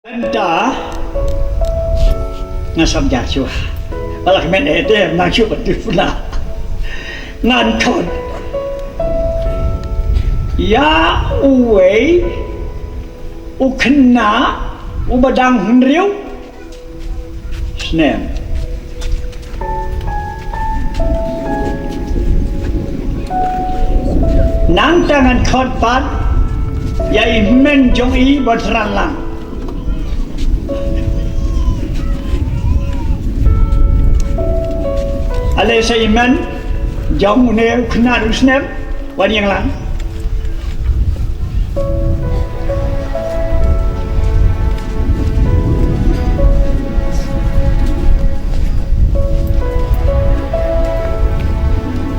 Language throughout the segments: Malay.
Anda ngasam jashua, balak men ede nashu betifuna, ngan kon. Ya uwe, ukena, ubadang hendriu, snem. Nang tangan kon pan, ya imen jong i berserang lang. Ale sa iman jong ne kena rusnem wan yang lang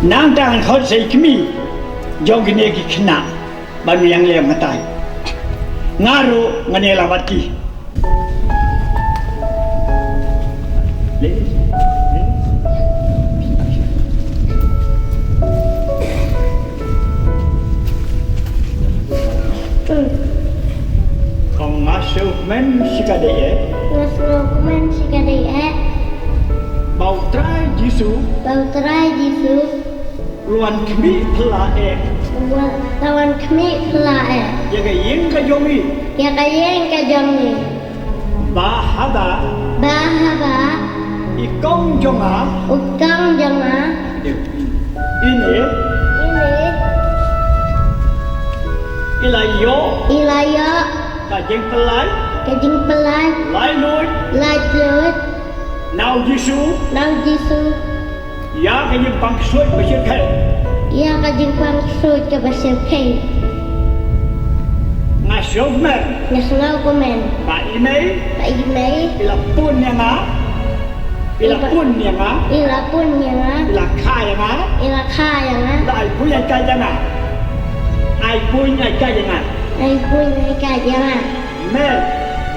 nang tangan khot sei kmi jong ne ki kena ban yang le matai ngaru ngane lawati Kong masuk men sikadeye Masuk men sikadeye bau trai jisu Bautrai jisu luan kmi pelae Tawan kami pelae yaga yin ka jomi Ya kayeng kajongi bahaba Bahaba ikong jonga Ukang jonga ini Ini ilayo Ilaya kajeng pelai Kajing pelai lai lui Lait lut nau jisu Nang jisu ya kajeng pangsut bersirkai Ya kajing pang sut ke basir kay ngasuk men Nasungaw kumen ba imei Pak imay ila pun yang a ila pun yang a Ila pun yang ila kha yang a Ila kaya nga ila ai pun yang kai yang a ai pun yang kai yang a Ay pun ay kaya nga men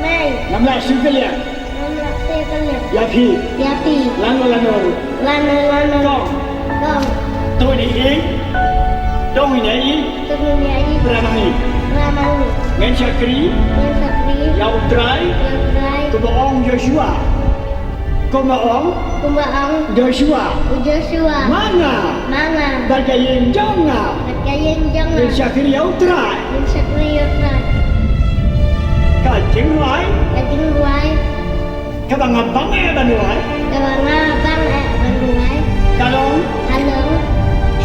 May namla civilian Namlak saya kanya ya phi Yapi lano Lana kong Kong tôi đi ý tôi này ý Tunggu ni ayi beramai Ramang ngen syakri Yang sakri yau trai Yang berai kebaong Joshua kebaong Kumbaang Joshua Joshua mana Manga bergayeng jonga Kayeng ngen jangan syakri yau trai Yang sakri yotrat kajeng lai Kajing ruai kabang abang banuai Kabanga bang banduai kalong Halong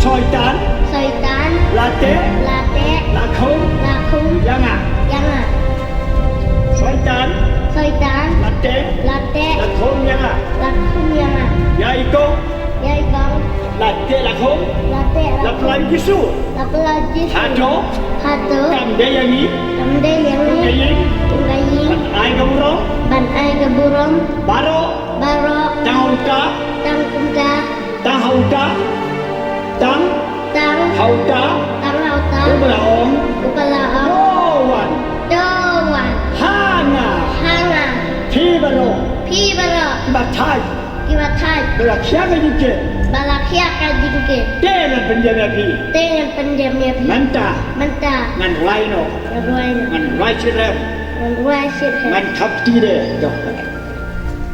soitan Soitan latte Late lakum Lakum yanga Yanga soitan Soitan latte Late lakum yanga Lakum yanga ya iko Yai kong latte lakum Late laplan kisu Lapelajis hado Hatu kamde yangi Kamde yang ni gayeng Tunggayi ai gamurong Ban ay keburong baro Baro tangauta Tang kumka tanghauta tang Tang hauta Tang hauta ublaong Kupalaong dowan Dowan hanga Hanga tibaro Pi baro batai Kiwatai berakhir jike Balakia kajingke dengan penjara pi Dengan penjamnya pi manta Mentah ngan laino Ngeruai ngan lai chirem Ngeruai sit ngan thap ti de dok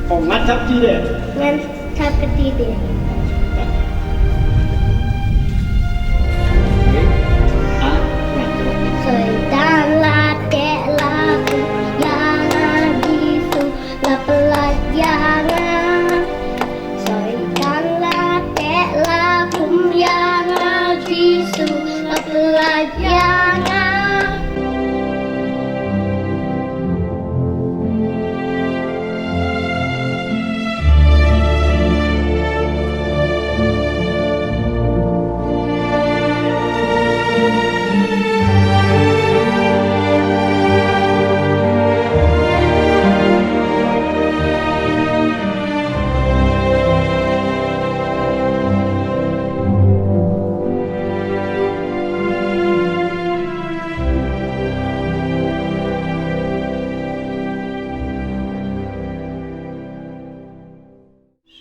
ong ngan thap ti de Ngan tap ketide ah ngan Soitan late laku Yang jisu Lapelat jangan Soitan late laku Yang jisu Lapelat jangan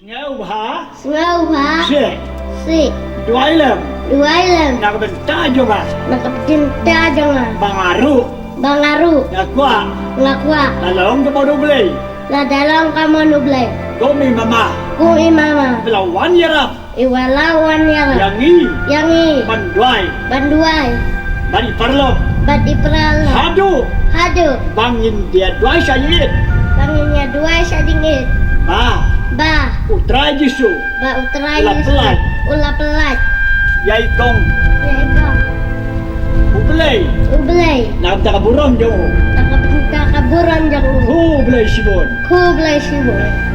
ngau ha Sengauha se Si dua ilam Dua ilam nak bentar juga Nakapinta jangan bangaru Bangaru. Ngakwa. Ngakwa. Talong ka mo nublay. Ladalang ka mo nublay. Kumi mama. Kung imama. Belawan yarap. Iwalawan yara. Yangi. Yangi. Banduay. Banduay. Bani parlo. Badi prala. Hadu. Hadu. Bangin dia duay sa yit. Banginnya dua sa dingit. Ba. Ba. Utray jisu. Ba utray. Ulah pelat. Ulah pelat. Yay tong. Ya ikong. Ublay. Ublay. Nabda ka buron jo. Nakapinta kaburan jang Ublay sibon. Kublay sibon.